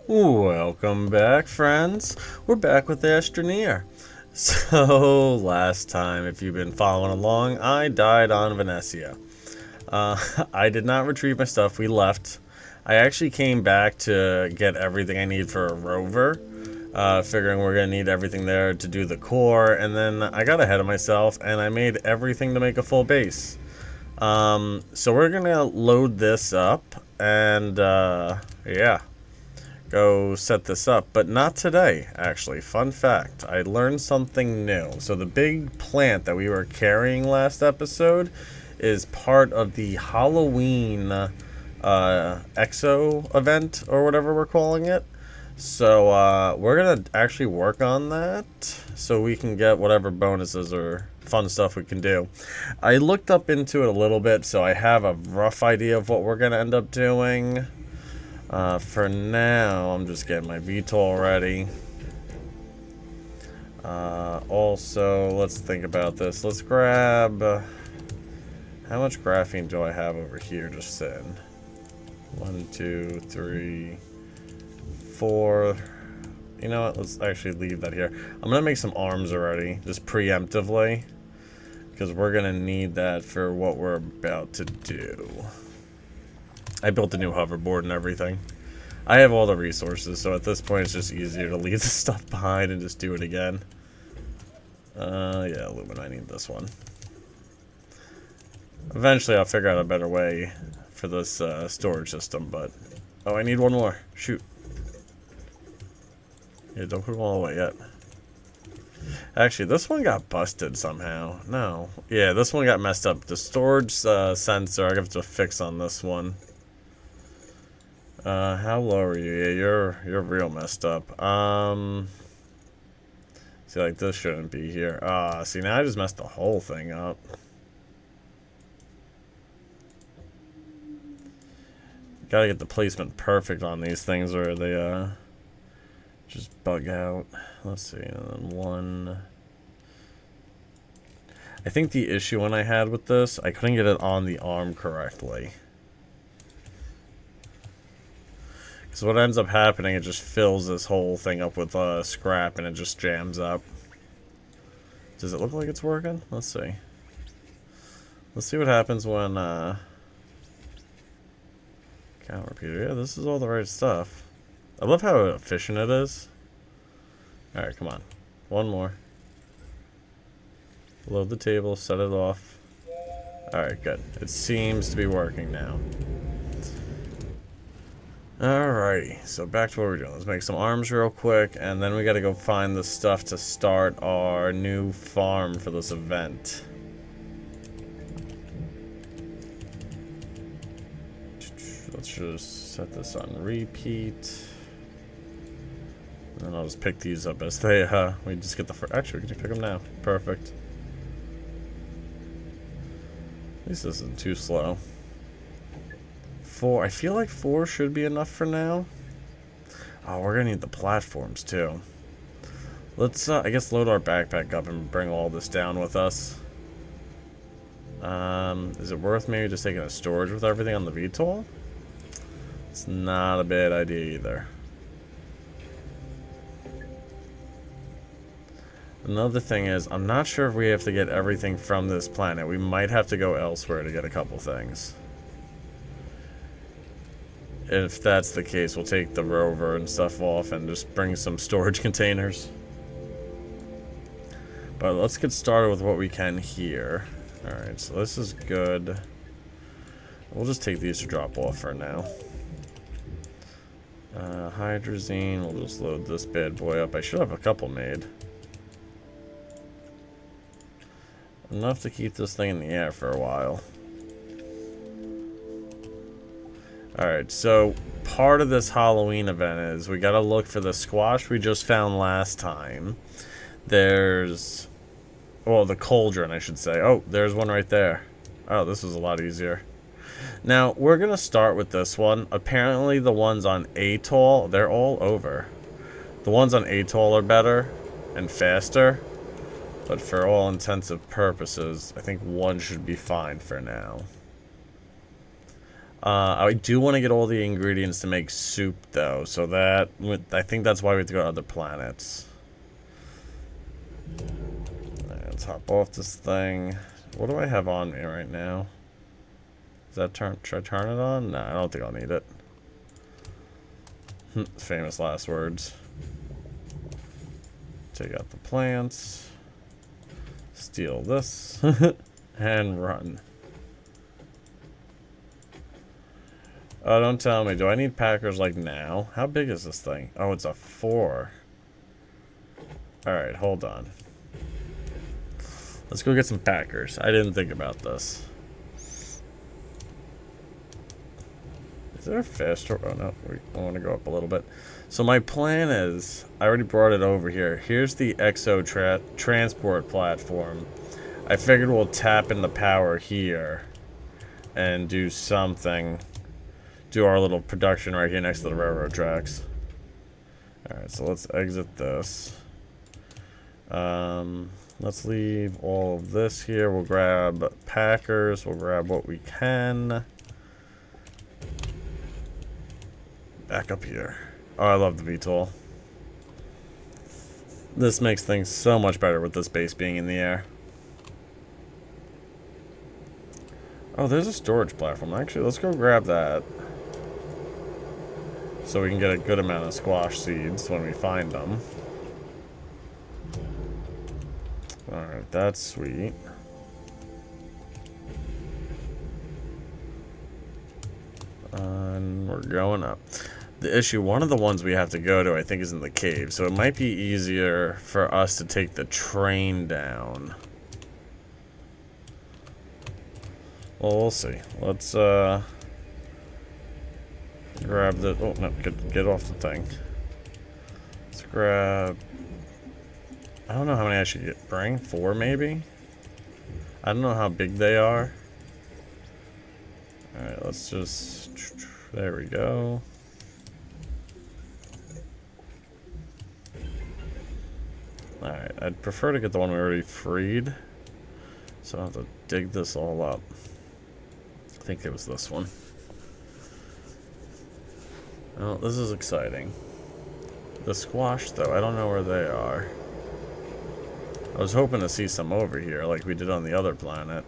Welcome back, friends. We're back with Astroneer. So, last time, if you've been following along, I died on Vesania. I did not retrieve my stuff. We left. I actually came back to get everything I need for a rover, figuring we're going to need everything there to do the core, and then I got ahead of myself, and I made everything to make a full base. So we're going to load this up, and, yeah. Go set this up, but not today, actually. Fun fact, I learned something new. So the big plant that we were carrying last episode is part of the Halloween EXO event, or whatever we're calling it. So we're going to actually work on that so we can get whatever bonuses or fun stuff we can do. I looked up into it a little bit, so I have a rough idea of what we're going to end up doing. For now, I'm just getting my VTOL ready. Also, let's think about this. Let's grab... how much graphene do I have over here just sitting? 1, 2, 3, 4... You know what? Let's actually leave that here. I'm going to make some arms already, just preemptively. Because we're going to need that for what we're about to do. I built a new hoverboard and everything. I have all the resources, so at this point it's just easier to leave the stuff behind and just do it again. Yeah, aluminum, I need this one. Eventually I'll figure out a better way for this storage system, but... Oh, I need one more. Shoot. Yeah, don't put them all away yet. Actually, this one got busted somehow. No. Yeah, this one got messed up. The storage sensor, I have to fix on this one. How low are you? Yeah, you're real messed up. See, like, this shouldn't be here. See, now I just messed the whole thing up. Gotta get the placement perfect on these things or they, just bug out. Let's see, and then one... I think the issue one I had with this, I couldn't get it on the arm correctly. So what ends up happening, it just fills this whole thing up with scrap and it just jams up. Does it look like it's working? Let's see. Let's see what happens when count repeater. Yeah, this is all the right stuff. I love how efficient it is. Alright, come on. One more. Load the table, set it off. Alright, good. It seems to be working now. Alrighty, so back to what we're doing. Let's make some arms real quick, and then we gotta go find the stuff to start our new farm for this event. Let's just set this on repeat. And I'll just pick these up as they, we just get the first. Actually, we can pick them now. Perfect. At least this isn't too slow. 4. I feel like 4 should be enough for now. Oh, we're gonna need the platforms too. Let's, I guess, load our backpack up and bring all this down with us. Is it worth maybe just taking a storage with everything on the VTOL? It's not a bad idea either. Another thing is, I'm not sure if we have to get everything from this planet. We might have to go elsewhere to get a couple things. If that's the case, we'll take the rover and stuff off and just bring some storage containers. But let's get started with what we can here. Alright, so this is good. We'll just take these to drop off for now. Hydrazine, we'll just load this bad boy up. I should have a couple made. Enough to keep this thing in the air for a while. Alright, so part of this Halloween event is we gotta look for the squash we just found last time. There's... well, the cauldron, I should say. Oh, there's one right there. Oh, this was a lot easier. Now, we're gonna start with this one. Apparently, the ones on Atoll, they're all over. The ones on Atoll are better and faster. But for all intensive purposes, I think one should be fine for now. I do want to get all the ingredients to make soup, though, so that I think that's why we have to go to other planets. Let's hop off this thing. What do I have on me right now? Is that should I turn it on? No, I don't think I'll need it. Famous last words. Take out the plants. Steal this. And run. Oh, don't tell me. Do I need packers like now? How big is this thing? Oh, it's a 4. Alright, hold on. Let's go get some packers. I didn't think about this. Is there a faster? Oh no, I want to go up a little bit. So my plan is, I already brought it over here. Here's the EXO transport platform. I figured we'll tap in the power here and do something. Do our little production right here next to the railroad tracks. Alright, so let's exit this. Let's leave all of this here. We'll grab packers. We'll grab what we can. Back up here. Oh, I love the VTOL. This makes things so much better with this base being in the air. Oh, there's a storage platform. Actually, let's go grab that. So we can get a good amount of squash seeds when we find them. Alright, that's sweet. And we're going up. The issue, one of the ones we have to go to, I think, is in the cave. So it might be easier for us to take the train down. Well, we'll see. Let's, grab the... Oh, no, get off the thing. Let's grab... I don't know how many I should bring. 4, maybe? I don't know how big they are. Alright, let's just... There we go. Alright, I'd prefer to get the one we already freed. So I have to dig this all up. I think it was this one. Well, this is exciting. The squash, though, I don't know where they are. I was hoping to see some over here, like we did on the other planet.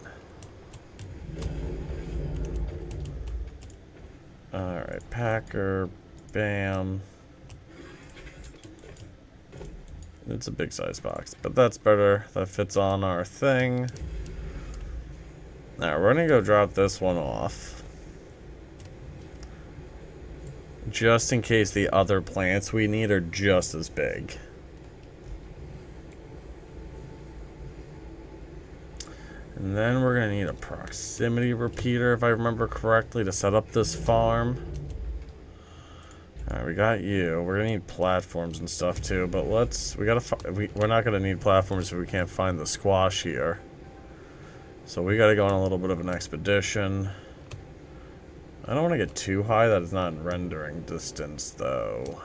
Alright, packer, bam. It's a big size box, but that's better. That fits on our thing. Now we're gonna go drop this one off. Just in case the other plants we need are just as big. And then we're going to need a proximity repeater, if I remember correctly, to set up this farm. Alright, we got you. We're going to need platforms and stuff too, but we're not going to need platforms if we can't find the squash here. So we got to go on a little bit of an expedition. I don't want to get too high. That is not in rendering distance, though.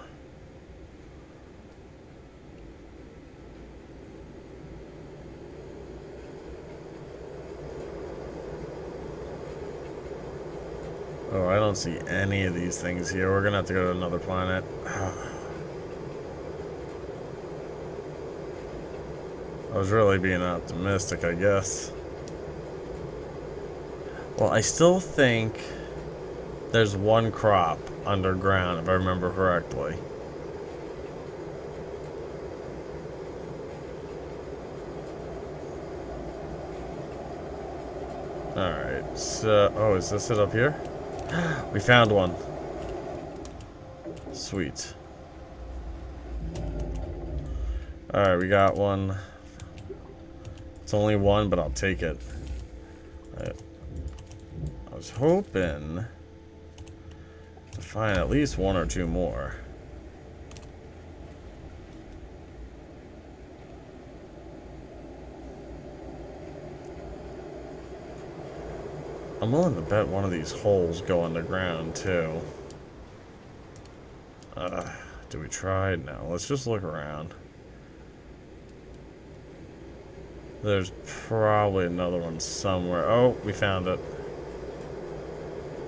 Oh, I don't see any of these things here. We're gonna have to go to another planet. I was really being optimistic, I guess. Well, I still think there's one crop underground, if I remember correctly. Alright, so... Oh, is this it up here? We found one. Sweet. Alright, we got one. It's only one, but I'll take it. I was hoping to find at least 1 or 2 more. I'm willing to bet one of these holes go underground, too. Do we try? No, let's just look around. There's probably another one somewhere. Oh, we found it.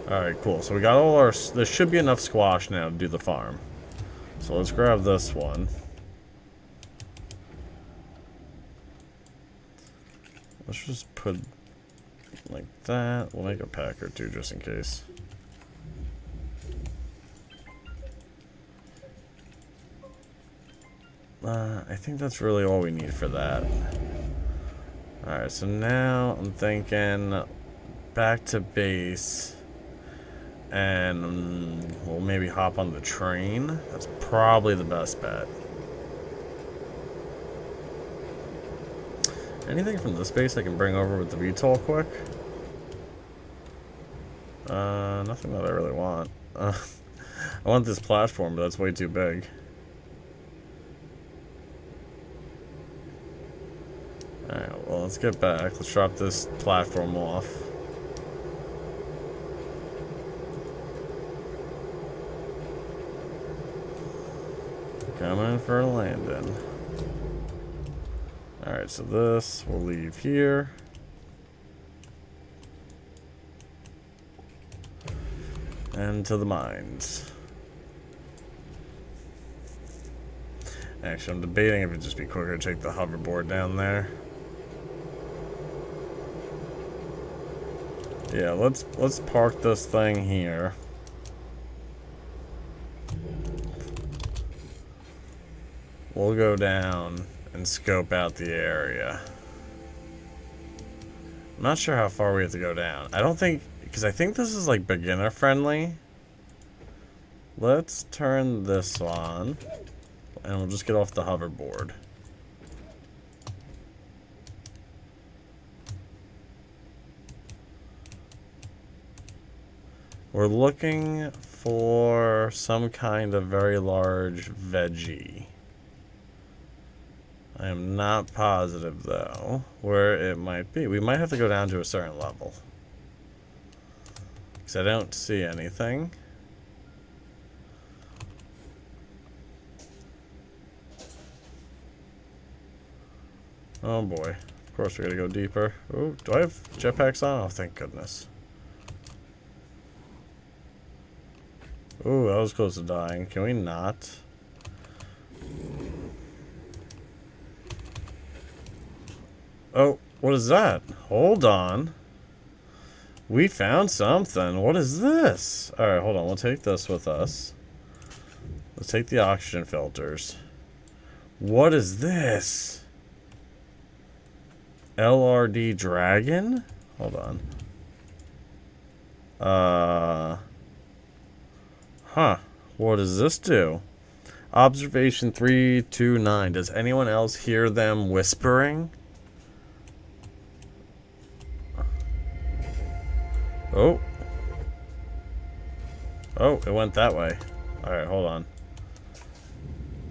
Alright, cool. So we got all our... There should be enough squash now to do the farm. So let's grab this one. Let's just put like that. We'll make a pack or two just in case. I think that's really all we need for that. Alright, so now I'm thinking back to base. And we'll maybe hop on the train. That's probably the best bet. Anything from this base I can bring over with the VTOL quick? Nothing that I really want. I want this platform, but that's way too big. Alright, well, let's get back. Let's drop this platform off. Coming for a landing. Alright, so this we'll leave here. And to the mines. Actually, I'm debating if it'd just be quicker to take the hoverboard down there. Yeah, let's park this thing here. We'll go down and scope out the area. I'm not sure how far we have to go down. I don't think, because I think this is like beginner friendly. Let's turn this on and we'll just get off the hoverboard. We're looking for some kind of very large veggie. I am not positive, though, where it might be. We might have to go down to a certain level. Because I don't see anything. Oh, boy. Of course, we gotta go deeper. Oh, do I have jetpacks on? Oh, thank goodness. Oh, that was close to dying. Can we not? Oh, what is that? Hold on. We found something. What is this? Alright, hold on. We'll take this with us. Let's take the oxygen filters. What is this? LRD Dragon? Hold on. Huh. What does this do? Observation 329. Does anyone else hear them whispering? Oh. Oh, it went that way. Alright, hold on.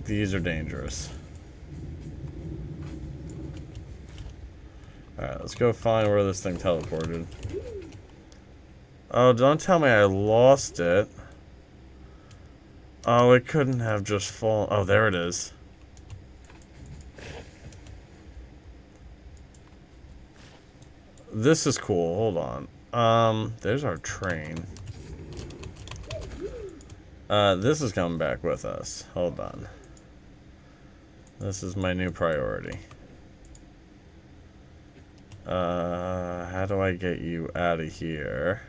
These are dangerous. Alright, let's go find where this thing teleported. Oh, don't tell me I lost it. Oh, it couldn't have just fallen. Oh, there it is. This is cool. Hold on. There's our train. This is coming back with us. Hold on. This is my new priority. How do I get you out of here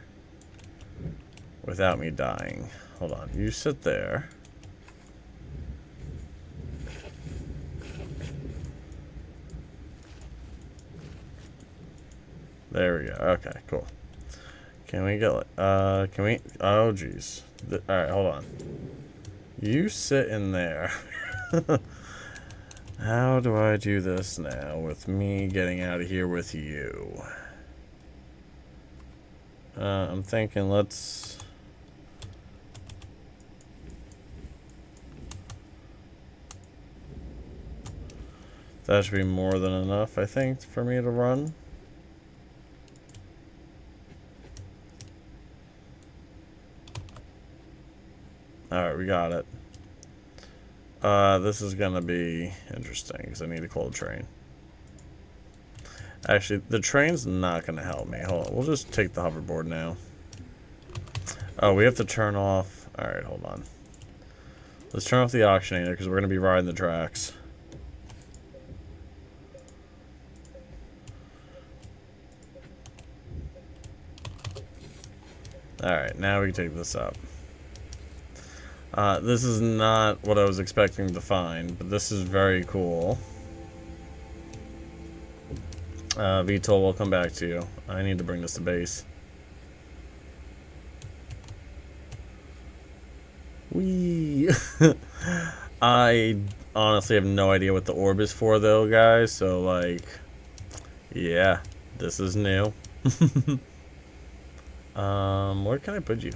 without me dying? Hold on. You sit there. There we go. Okay, cool. Can we get, can we, oh, jeez. Alright, hold on. You sit in there. How do I do this now with me getting out of here with you? I'm thinking let's... That should be more than enough, I think, for me to run. Alright, we got it. This is gonna be interesting, because I need to call the train. Actually, the train's not gonna help me. Hold on, we'll just take the hoverboard now. Oh, we have to turn off. Alright, hold on. Let's turn off the auctionator because we're going to be riding the tracks. Alright, now we can take this up. This is not what I was expecting to find, but this is very cool. VTOL will come back to you. I need to bring this to base. Whee! I honestly have no idea what the orb is for, though, guys. So, like, yeah, this is new. Where can I put you?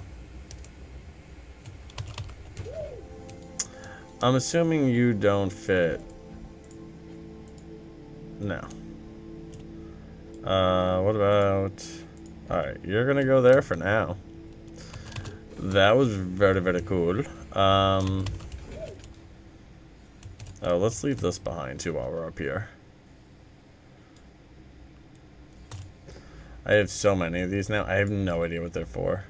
I'm assuming you don't fit. No. What about... Alright, you're gonna go there for now. That was very, very cool. Oh, let's leave this behind, too, while we're up here. I have so many of these now. I have no idea what they're for.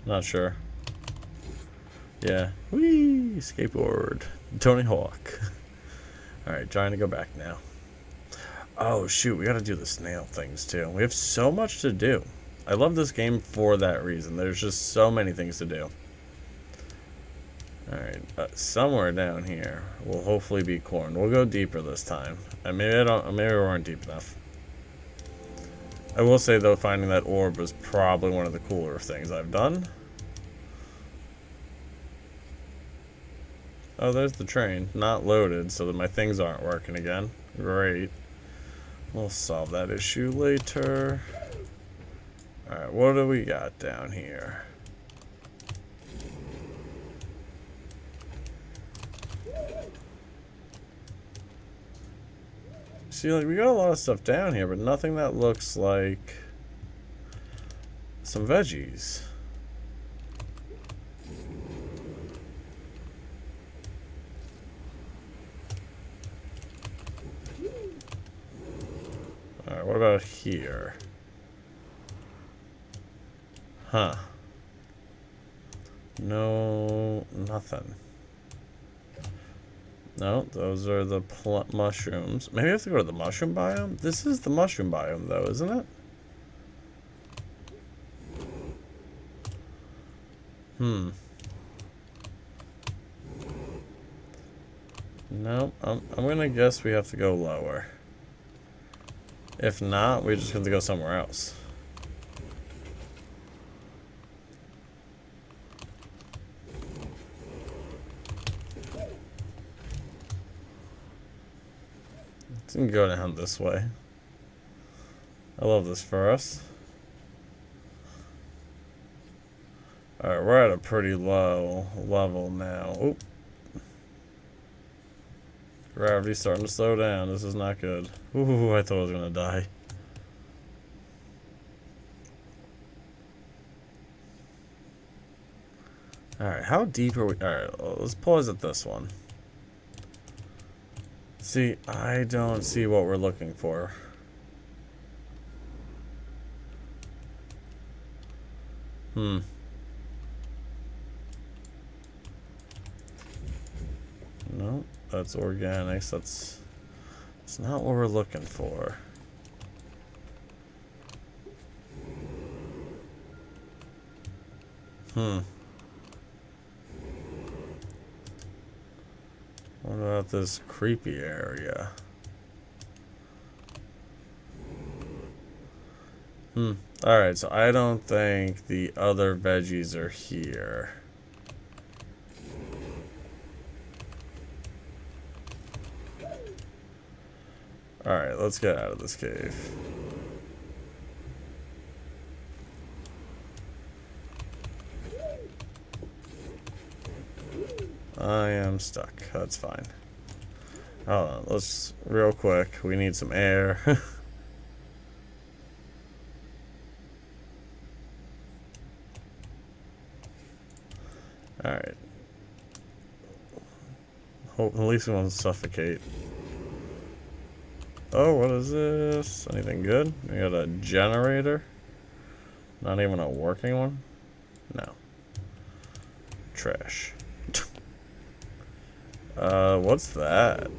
Not sure. Yeah. Whee! Skateboard. Tony Hawk. Alright, trying to go back now. Oh, shoot. We gotta do the snail things, too. We have so much to do. I love this game for that reason. There's just so many things to do. Alright, somewhere down here will hopefully be corn. We'll go deeper this time. Maybe we weren't deep enough. I will say, though, finding that orb was probably one of the cooler things I've done. Oh, there's the train. Not loaded, so that my things aren't working again. Great. We'll solve that issue later. Alright, what do we got down here? See, like, we got a lot of stuff down here, but nothing that looks like some veggies. Alright, what about here? Huh. No, nothing. No, those are the mushrooms. Maybe I have to go to the mushroom biome? This is the mushroom biome, though, isn't it? No, I'm gonna guess we have to go lower. If not, we just have to go somewhere else. Let's go down this way. I love this for us. Alright, we're at a pretty low level now. Oop. Gravity's starting to slow down. This is not good. Ooh, I thought I was gonna die. Alright, how deep are we? Alright, let's pause at this one. See, I don't see what we're looking for. No, that's organics. That's not what we're looking for. What about this creepy area? Alright, so I don't think the other veggies are here. Alright, let's get out of this cave. I am stuck. That's fine. Hold on, let's real quick. We need some air. Alright. Hope at least we won't suffocate. Oh, what is this? Anything good? We got a generator. Not even a working one? No. Trash. What's that?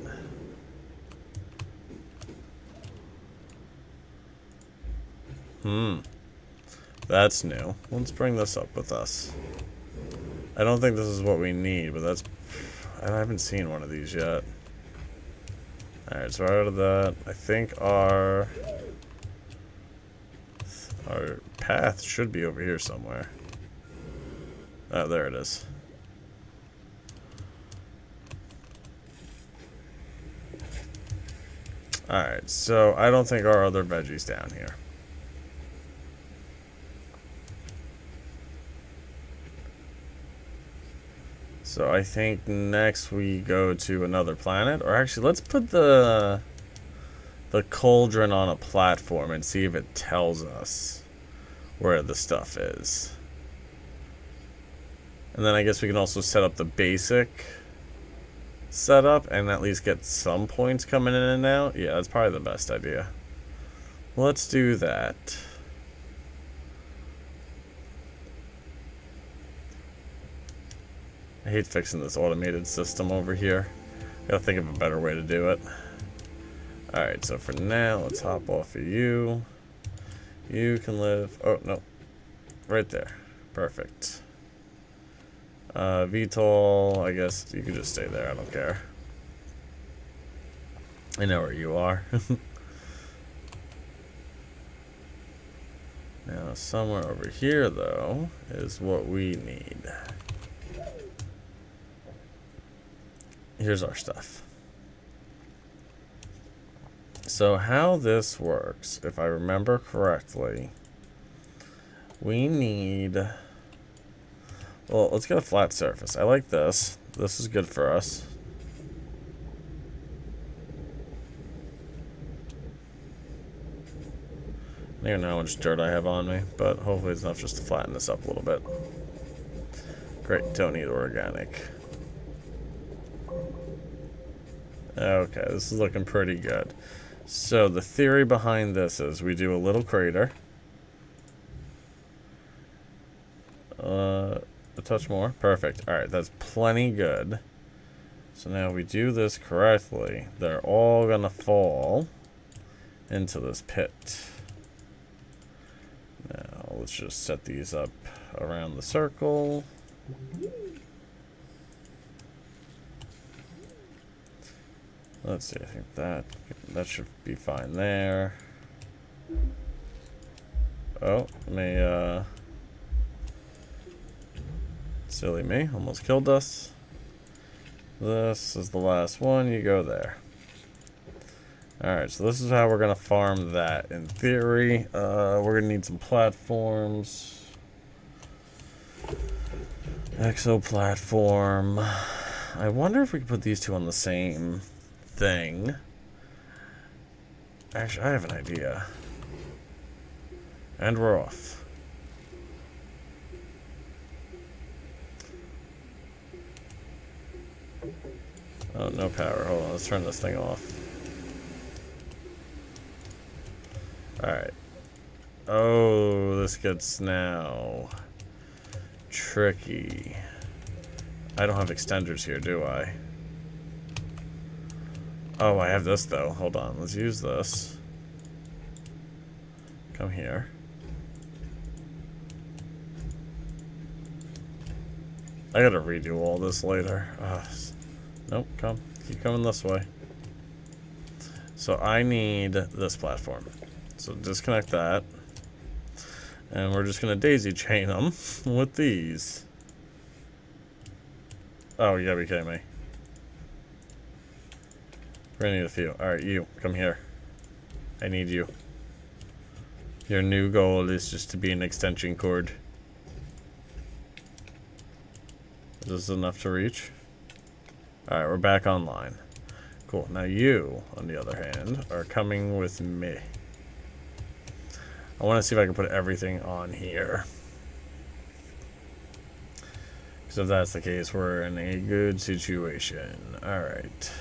That's new. Let's bring this up with us. I don't think this is what we need, but that's... I haven't seen one of these yet. Alright, so out of that, I think our path should be over here somewhere. Oh, there it is. Alright, so I don't think our other veggie's down here. So I think next we go to another planet. Or actually, let's put the cauldron on a platform and see if it tells us where the stuff is. And then I guess we can also set up the basic setup and at least get some points coming in and out. Yeah, that's probably the best idea. Let's do that. I hate fixing this automated system over here. Gotta think of a better way to do it. Alright, so for now, let's hop off of you. You can live... Oh, no. Right there. Perfect. VTOL, I guess you could just stay there. I don't care. I know where you are. Now, somewhere over here, though, is what we need. Here's our stuff. So how this works, if I remember correctly, we need... Well, let's get a flat surface. I like this. This is good for us. I don't even know how much dirt I have on me, but hopefully it's enough just to flatten this up a little bit. Great, don't need organic. Okay, this is looking pretty good. So the theory behind this is we do a little crater. A touch more. Perfect. Alright, that's plenty good. So now we do this correctly. They're all gonna fall into this pit. Now let's just set these up around the circle. Let's see, I think that should be fine there. Oh, silly me, almost killed us. This is the last one, you go there. Alright, so this is how we're gonna farm that in theory. We're gonna need some platforms. EXO platform. I wonder if we could put these two on the same thing. Actually, I have an idea. And we're off. Oh, no power. Hold on, let's turn this thing off. Alright. Oh, this gets now tricky. I don't have extenders here, do I? Oh, I have this though. Hold on, let's use this. Come here. I gotta redo all this later. Nope, keep coming this way. So I need this platform. So disconnect that. And we're just gonna daisy chain them with these. Oh, you gotta be kidding me. We're gonna need a few. Alright, you, come here. I need you. Your new goal is just to be an extension cord. Is this enough to reach? Alright, we're back online. Cool. Now you, on the other hand, are coming with me. I want to see if I can put everything on here. Because if that's the case, we're in a good situation. Alright.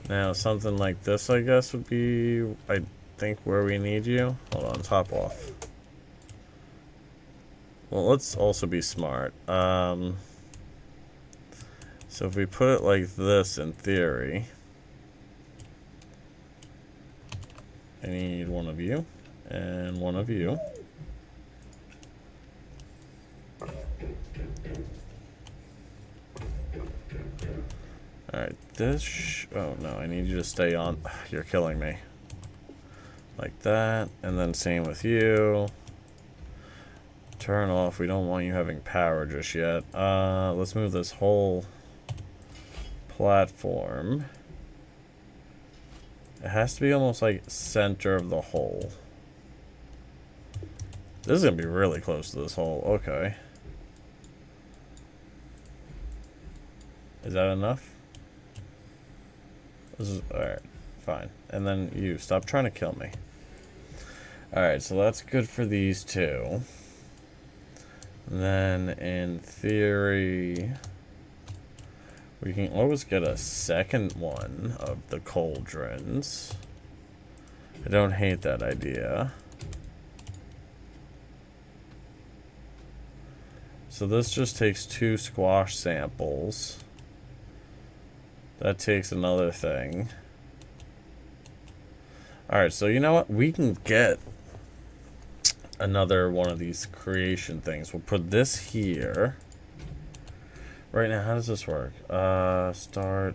Now, something like this, I guess, would be, I think, where we need you. Hold on, top off. Well, let's also be smart. So if we put it like this, in theory, I need one of you, and one of you. Alright, this... oh, no, I need you to stay on... you're killing me. Like that, and then same with you. Turn off, we don't want you having power just yet. Let's move this whole platform. It has to be almost like center of the hole. This is gonna be really close to this hole, okay. Is that enough? This is, alright, fine. And then you, stop trying to kill me. Alright, so that's good for these two. Then, in theory, we can always get a second one of the cauldrons. I don't hate that idea. So this just takes 2 squash samples. That takes another thing. Alright, so you know what? We can get another one of these creation things. We'll put this here. Right now, how does this work? Start.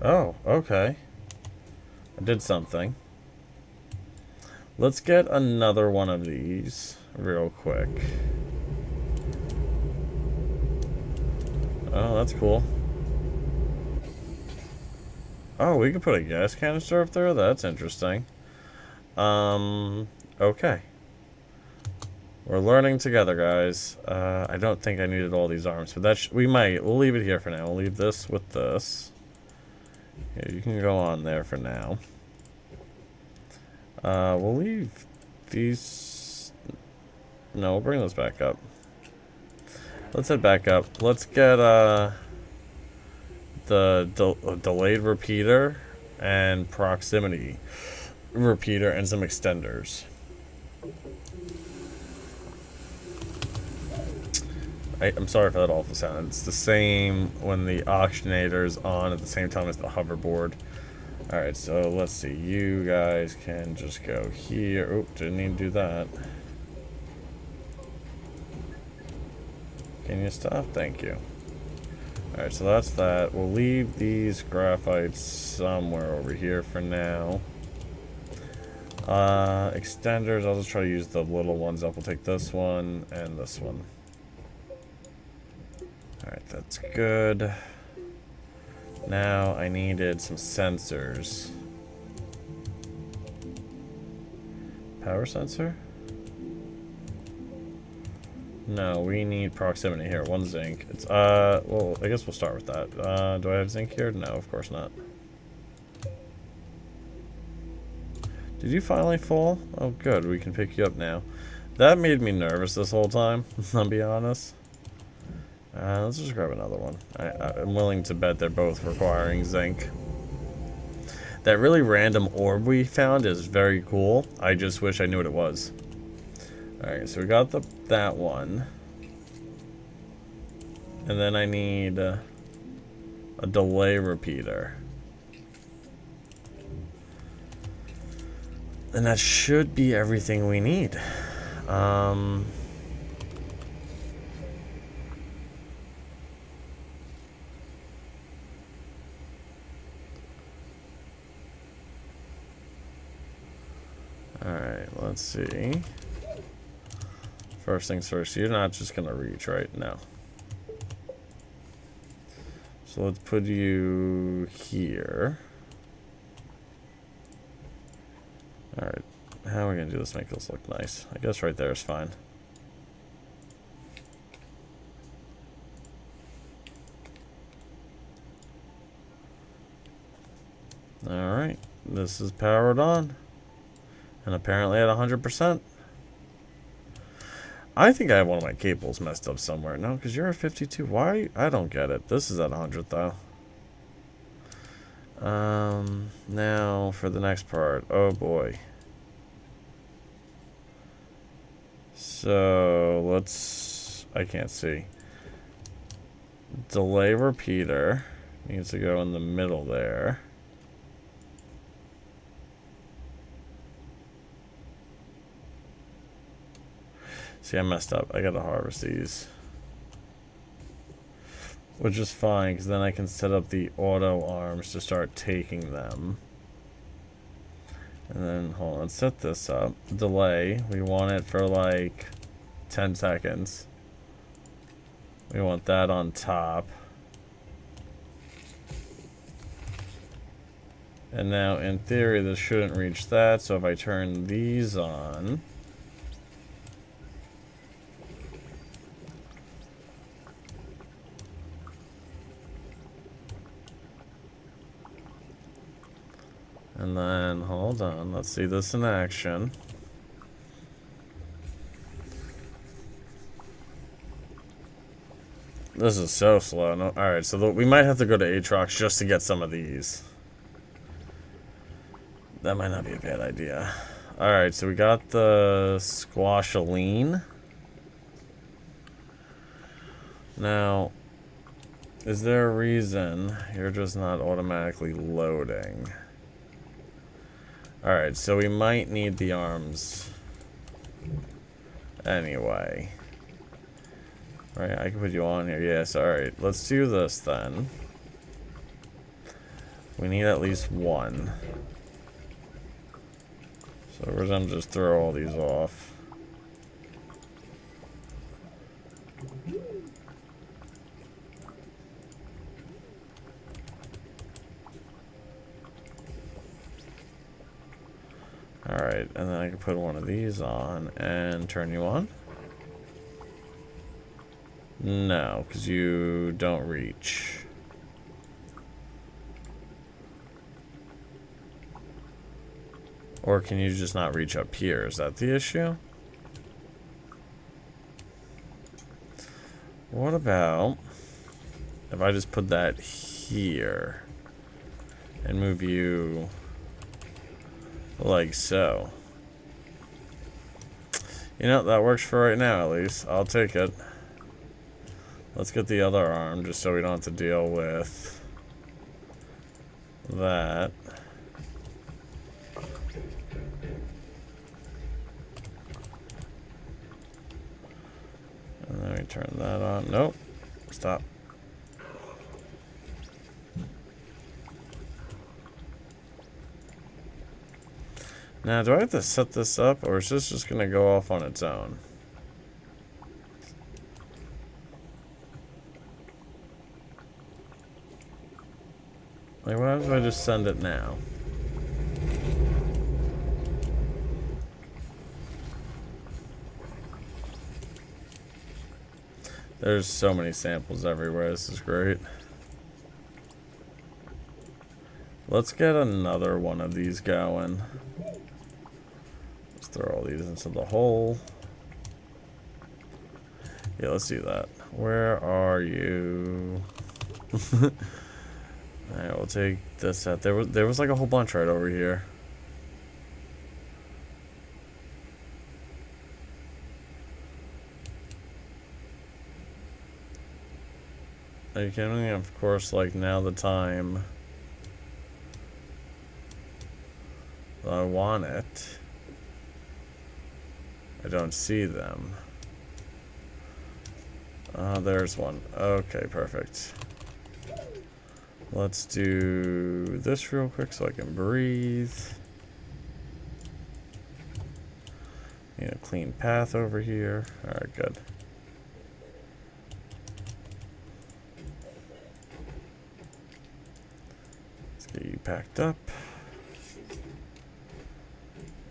Oh, okay. I did something. Let's get another one of these real quick. Oh, that's cool. Oh, we can put a gas canister up there? That's interesting. Okay. We're learning together, guys. I don't think I needed all these arms, but we might. We'll leave it here for now. We'll leave this with this. Yeah, you can go on there for now. We'll leave these... no, we'll bring those back up. Let's head back up. Let's get, the delayed repeater and proximity repeater and some extenders. I'm sorry for that awful sound. It's the same when the auctionator's on at the same time as the hoverboard. Alright, so let's see. You guys can just go here. Oh, didn't need to do that. Can you stop? Thank you. Alright, so that's that. We'll leave these graphites somewhere over here for now. Extenders, I'll just try to use the little ones up. We'll take this one and this one. Alright, that's good. Now I needed some sensors. Power sensor? No, we need proximity here. 1 zinc. It's, well, I guess we'll start with that. Do I have zinc here? No, of course not. Did you finally fall? Oh, good. We can pick you up now. That made me nervous this whole time, I'll be honest. Let's just grab another one. I'm willing to bet they're both requiring zinc. That really random orb we found is very cool. I just wish I knew what it was. Alright, so we got that one. And then I need a delay repeater. And that should be everything we need. Alright, let's see. First things first, you're not just gonna reach, right? No. So let's put you here. Alright, how are we gonna do this? Make this look nice. I guess right there is fine. Alright, this is powered on. And apparently at 100%. I think I have one of my cables messed up somewhere. No, because you're at 52. Why? I don't get it. This is at 100, though. Now for the next part. Oh, boy. So, let's... I can't see. Delay repeater. Needs to go in the middle there. See, I messed up. I gotta harvest these. Which is fine, because then I can set up the auto arms to start taking them. And then, hold on, let's set this up. Delay. We want it for like 10 seconds. We want that on top. And now, in theory, this shouldn't reach that. So if I turn these on... And then, hold on, let's see this in action. This is so slow. No, alright, so we might have to go to Aatrox just to get some of these. That might not be a bad idea. Alright, so we got the squashaline. Now, is there a reason you're just not automatically loading? Alright, so we might need the arms. Anyway. Alright, I can put you on here. Yes, alright. Let's do this then. We need at least one. So we're gonna just throw all these off. Alright, and then I can put one of these on and turn you on. No, because you don't reach. Or can you just not reach up here? Is that the issue? What about if I just put that here and move you like so? You know, that works for right now at least. I'll take it. Let's get the other arm just so we don't have to deal with that. And then we turn that on. Nope. Stop. Now, do I have to set this up, or is this just going to go off on its own? Like, why don't I just send it now? There's so many samples everywhere. This is great. Let's get another one of these going. Let's throw all these into the hole. Yeah, let's do that. Where are you? Alright, we'll take this set. There was like a whole bunch right over here. Are you kidding me? Of course, like, now the time that I want it. I don't see them. There's one. Okay, perfect. Let's do this real quick so I can breathe. Need a clean path over here. Alright, good. Let's get you packed up.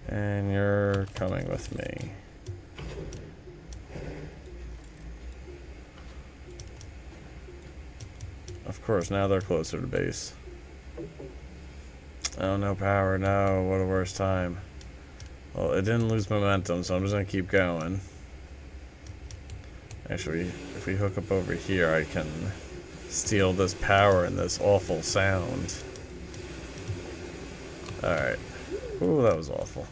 And you're coming with me. Of course, now they're closer to base. Oh, no power, no, what a worst time. Well, it didn't lose momentum, so I'm just gonna keep going. Actually, if we hook up over here, I can steal this power and this awful sound. Alright. Ooh, that was awful.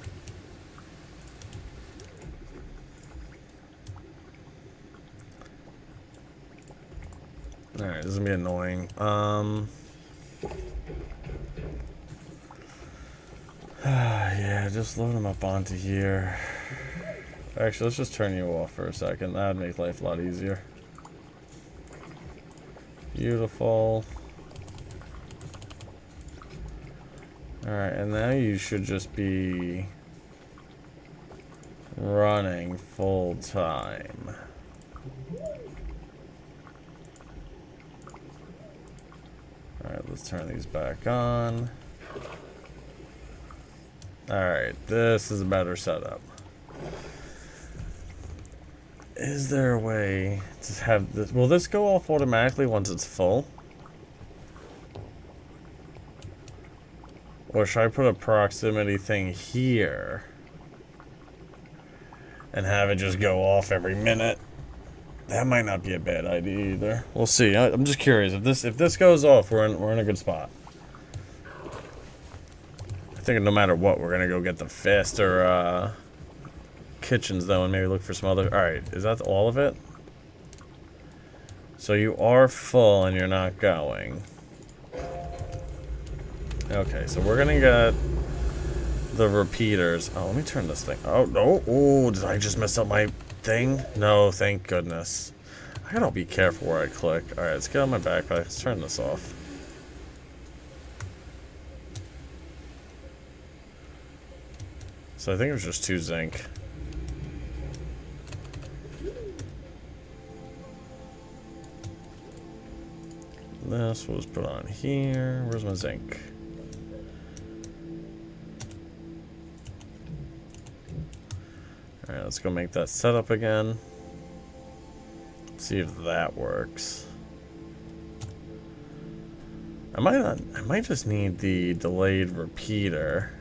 Alright, this is gonna be annoying. Yeah, just load them up onto here. Actually, let's just turn you off for a second. That'd make life a lot easier. Beautiful. Alright, and now you should just be running full time. Alright, let's turn these back on. Alright, this is a better setup. Is there a way to have this? Will this go off automatically once it's full? Or should I put a proximity thing here and have it just go off every minute? That might not be a bad idea either. We'll see. I'm just curious. If this goes off, we're in a good spot. I think no matter what, we're gonna go get the faster kitchens though, and maybe look for some other. All right, is that all of it? So you are full and you're not going. Okay, so we're gonna get the repeaters. Oh, let me turn this thing. Oh no! Oh, did I just mess up my thing? No, thank goodness. I gotta be careful where I click. All right, let's get on my backpack. Let's turn this off. So I think it was just 2 zinc. This was put on here. Where's my zinc? Alright, let's go make that setup again. See if that works. I might just need the delayed repeater.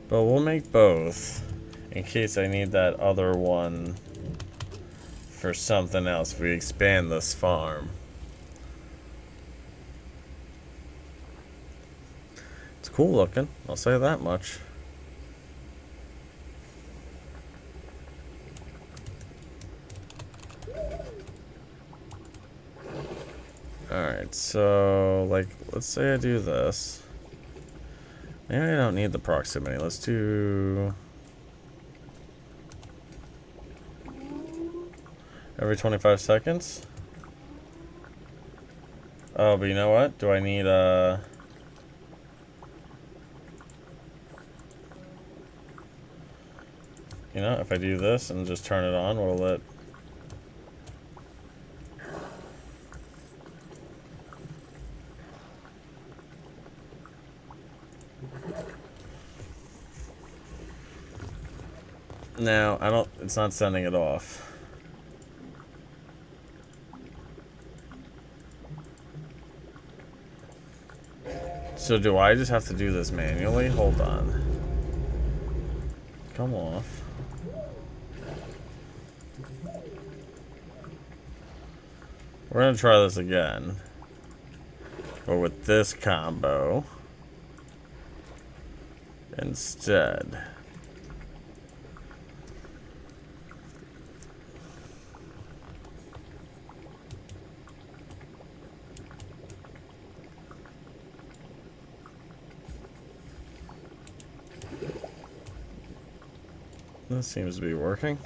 But we'll make both in case I need that other one for something else if we expand this farm. It's cool looking, I'll say that much. Alright, so, like, let's say I do this. Maybe I don't need the proximity. Let's do every 25 seconds. Oh, but you know what? Do I need you know, if I do this and just turn it on, will it? No, I don't, it's not sending it off. So do I just have to do this manually? Hold on. Come off. We're gonna try this again. But with this combo instead. This seems to be working.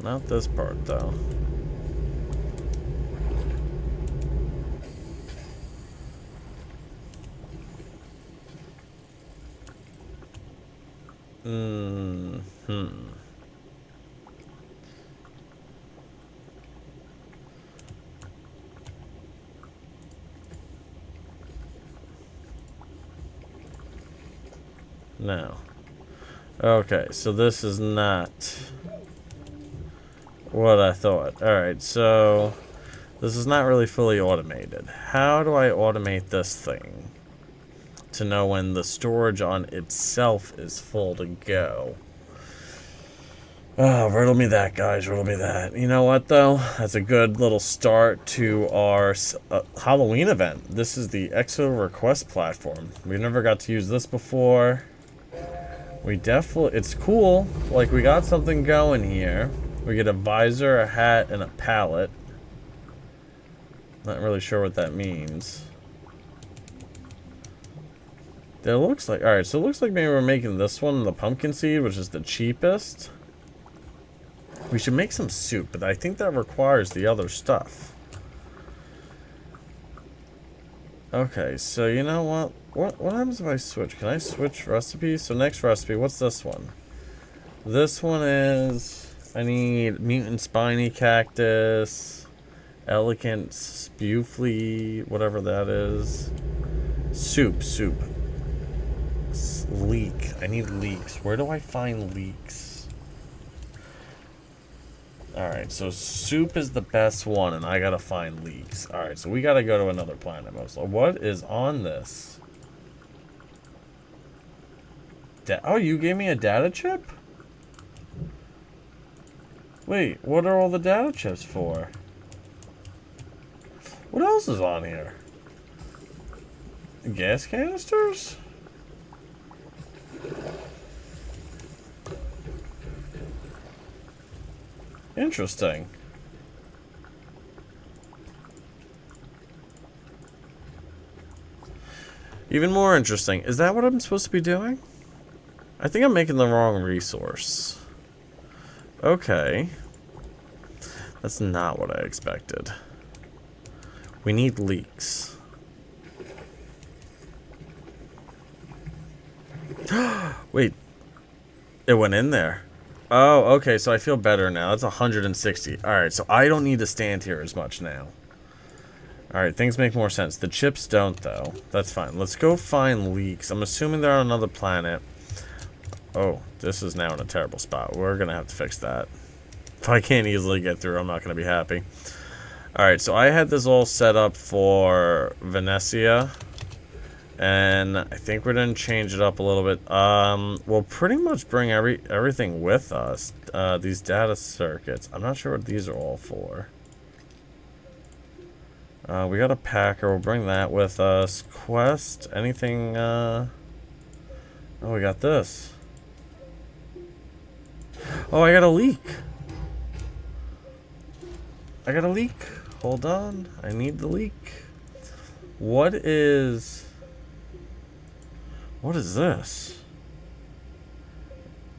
Not this part, though. No. Okay, so this is not what I thought. Alright, so this is not really fully automated. How do I automate this thing to know when the storage on itself is full to go? Oh, riddle me that, guys. Riddle me that. You know what, though? That's a good little start to our Halloween event. This is the EXO Request Platform. We never got to use this before. We definitely... It's cool. Like, we got something going here. We get a visor, a hat, and a pallet. Not really sure what that means. It looks like... Alright, so it looks like maybe we're making this one the pumpkin seed, which is the cheapest. We should make some soup, but I think that requires the other stuff. Okay, so you know what? What happens if I switch? Can I switch recipes? So next recipe, what's this one? This one is... I need mutant spiny cactus, elegant spewflea, whatever that is. Soup. Leek. I need leeks. Where do I find leeks? Alright, so soup is the best one, and I gotta find leeks. Alright, so we gotta go to another planet, mostly. What is on this? Oh, you gave me a data chip? Wait, what are all the data chips for? What else is on here? Gas canisters? Interesting. Even more interesting. Is that what I'm supposed to be doing? I think I'm making the wrong resource. Okay. That's not what I expected. We need leeks. Wait. It went in there. Oh, okay, so I feel better now. That's 160. Alright, so I don't need to stand here as much now. Alright, things make more sense. The chips don't, though. That's fine. Let's go find leeks. I'm assuming they're on another planet. Oh, this is now in a terrible spot. We're gonna have to fix that. If I can't easily get through, I'm not gonna be happy. Alright, so I had this all set up for Vesania. And I think we're gonna change it up a little bit. We'll pretty much bring everything with us. These data circuits. I'm not sure what these are all for. We got a packer. We'll bring that with us. Quest. Anything? Oh, we got this. Oh, I got a leak. I got a leak. Hold on. I need the leak. What is this?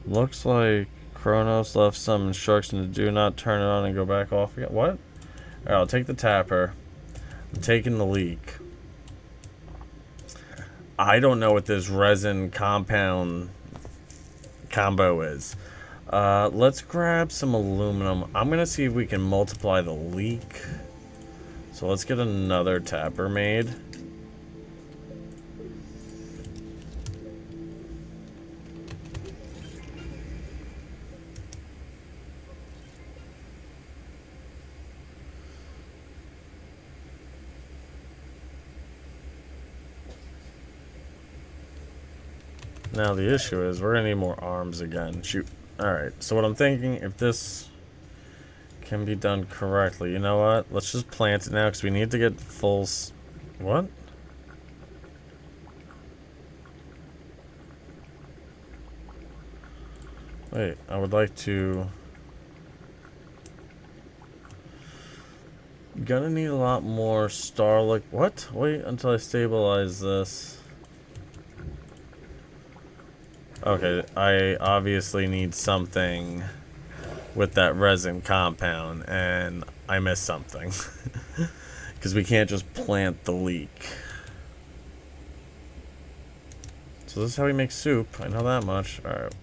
Looks like Kronos left some instruction to do not turn it on and go back off again. What? Alright, I'll take the tapper. I'm taking the leak. I don't know what this resin compound combo is. Let's grab some aluminum. I'm gonna see if we can multiply the leak. So let's get another tapper made. Now the issue is we're gonna need more arms again. Shoot. Alright, so what I'm thinking, if this can be done correctly, you know what? Let's just plant it now because we need to get full... What? Wait, I would like to... Gonna need a lot more starlight... What? Wait until I stabilize this. Okay, I obviously need something with that resin compound, and I missed something. Because we can't just plant the leek. So this is how we make soup. I know that much. Alright.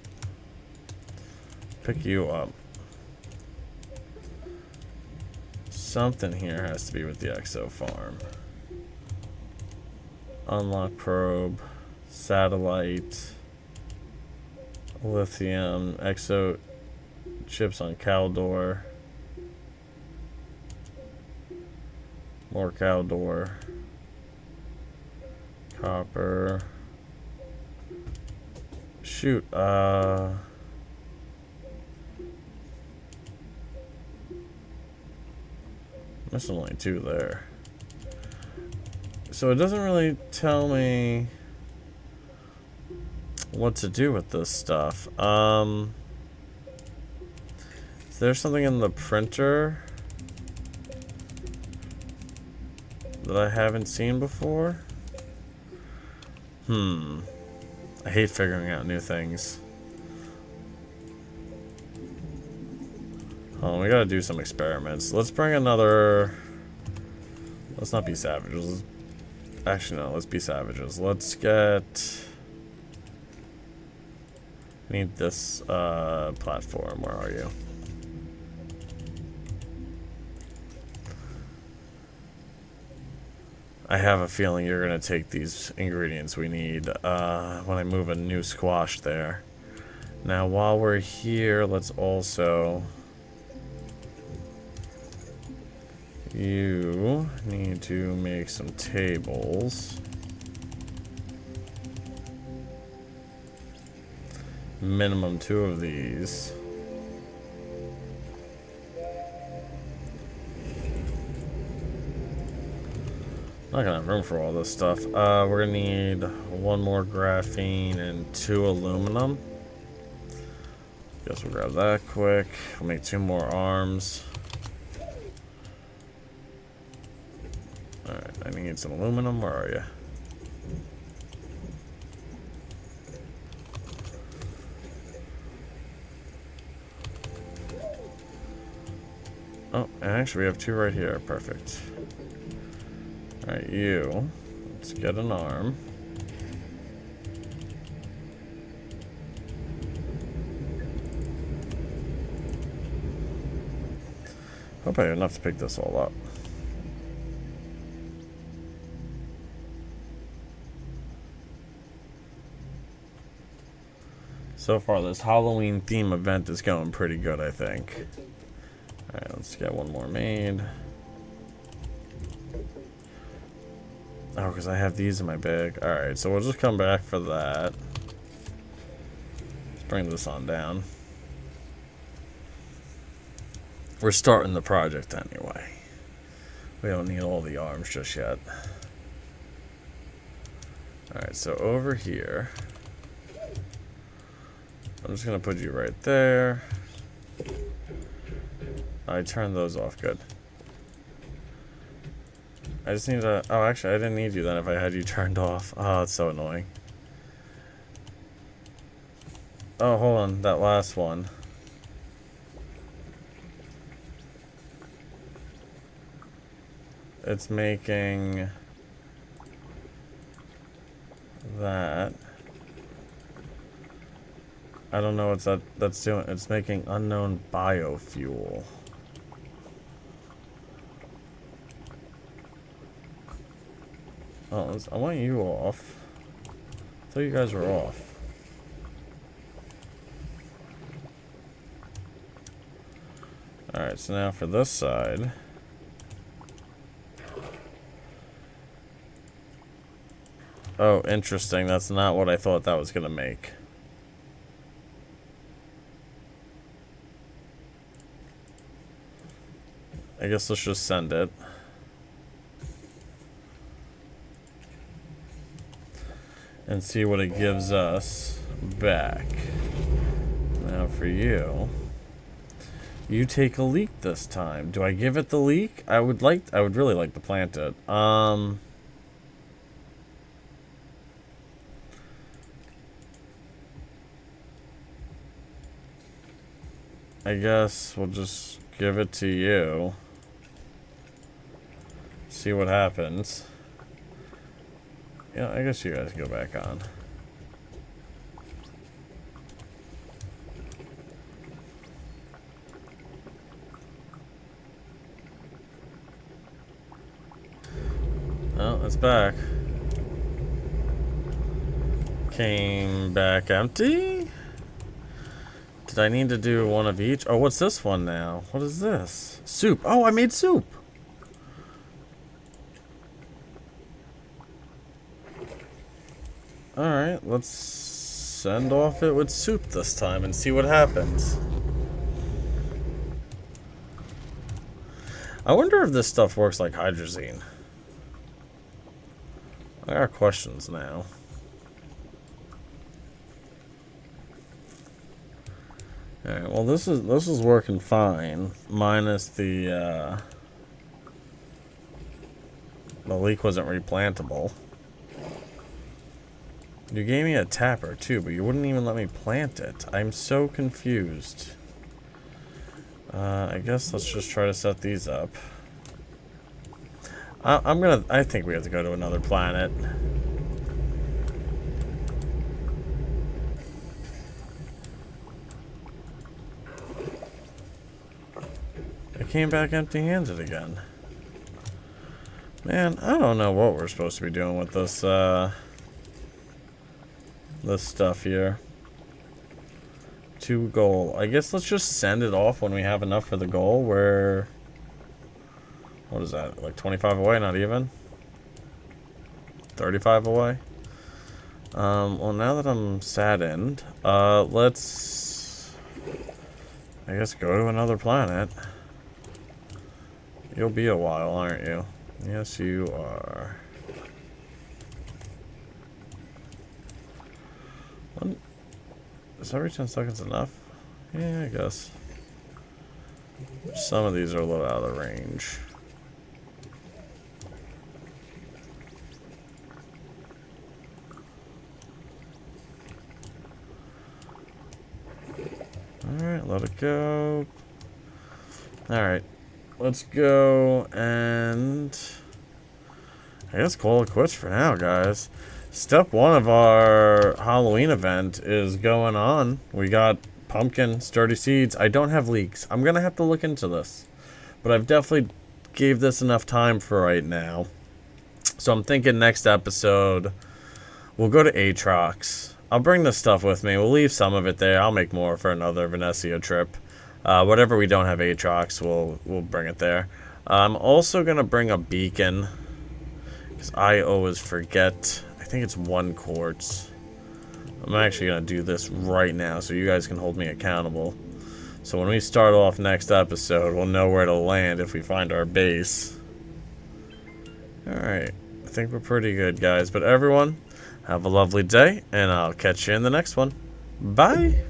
Pick you up. Something here has to be with the EXO F.A.R.M. Unlock probe. Satellite. Lithium. EXO chips on Caldor. More Caldor. Copper. Shoot, Missing only 2 there. So it doesn't really tell me what to do with this stuff. Is there something in the printer that I haven't seen before? I hate figuring out new things. Oh, we gotta do some experiments. Let's bring another... Let's not be savages. Actually, no, let's be savages. Let's get... Need this platform. Where are you? I have a feeling you're gonna take these ingredients we need when I move a new squash there. Now, while we're here, let's also... You need to make some tables. Minimum 2 of these. Not gonna have room for all this stuff. We're gonna need 1 more graphene and 2 aluminum. Guess we'll grab that quick. We'll make 2 more arms. Alright, I need some aluminum. Where are you? Oh, and actually we have 2 right here. Perfect. Alright, you. Let's get an arm. Hope I have enough to pick this all up. So far, this Halloween theme event is going pretty good, I think. Alright, let's get 1 more made. Oh, because I have these in my bag. Alright, so we'll just come back for that. Let's bring this on down. We're starting the project anyway. We don't need all the arms just yet. Alright, so over here... I'm just gonna put you right there. I turned those off, good. I just need to... Oh, actually, I didn't need you then if I had you turned off. Oh, it's so annoying. Oh, hold on, that last one. It's making... that... I don't know what that's doing. It's making unknown biofuel. Oh, I want you off. I thought you guys were off. Alright, so now for this side. Oh, interesting. That's not what I thought that was going to make. I guess let's just send it. And see what it gives us back. Now for you. You take a leek this time. Do I give it the leek? I would really like to plant it. I guess we'll just give it to you. See what happens. Yeah, I guess you guys go back on. Oh, it's back. Came back empty? Did I need to do 1 of each? Oh, what's this one now? What is this? Soup. Oh, I made soup. Alright, let's send off it with soup this time and see what happens. I wonder if this stuff works like hydrazine. I got questions now. Alright, well this is working fine. Minus the leek wasn't replantable. You gave me a tapper too, but you wouldn't even let me plant it. I'm so confused. I guess let's just try to set these up. I think we have to go to another planet. I came back empty-handed again. Man, I don't know what we're supposed to be doing with this, this stuff here. 2 goal. I guess let's just send it off when we have enough for the goal. We're... What is that? Like 25 away? Not even? 35 away? Well, now that I'm saddened, let's... I guess go to another planet. You'll be a while, aren't you? Yes, you are. Is every 10 seconds enough? Yeah, I guess. Some of these are a little out of range. Alright, let it go. Alright. Let's go and I guess call it quits for now, guys. Step 1 of our Halloween event is going on. We got pumpkin, sturdy seeds. I don't have leeks. I'm going to have to look into this. But I've definitely gave this enough time for right now. So I'm thinking next episode, we'll go to Aatrox. I'll bring this stuff with me. We'll leave some of it there. I'll make more for another Vesania trip. Whatever we don't have Aatrox, we'll bring it there. I'm also going to bring a beacon. Because I always forget. I think it's 1 quartz. I'm actually going to do this right now so you guys can hold me accountable. So when we start off next episode, we'll know where to land if we find our base. Alright. I think we're pretty good, guys. But everyone, have a lovely day, and I'll catch you in the next one. Bye!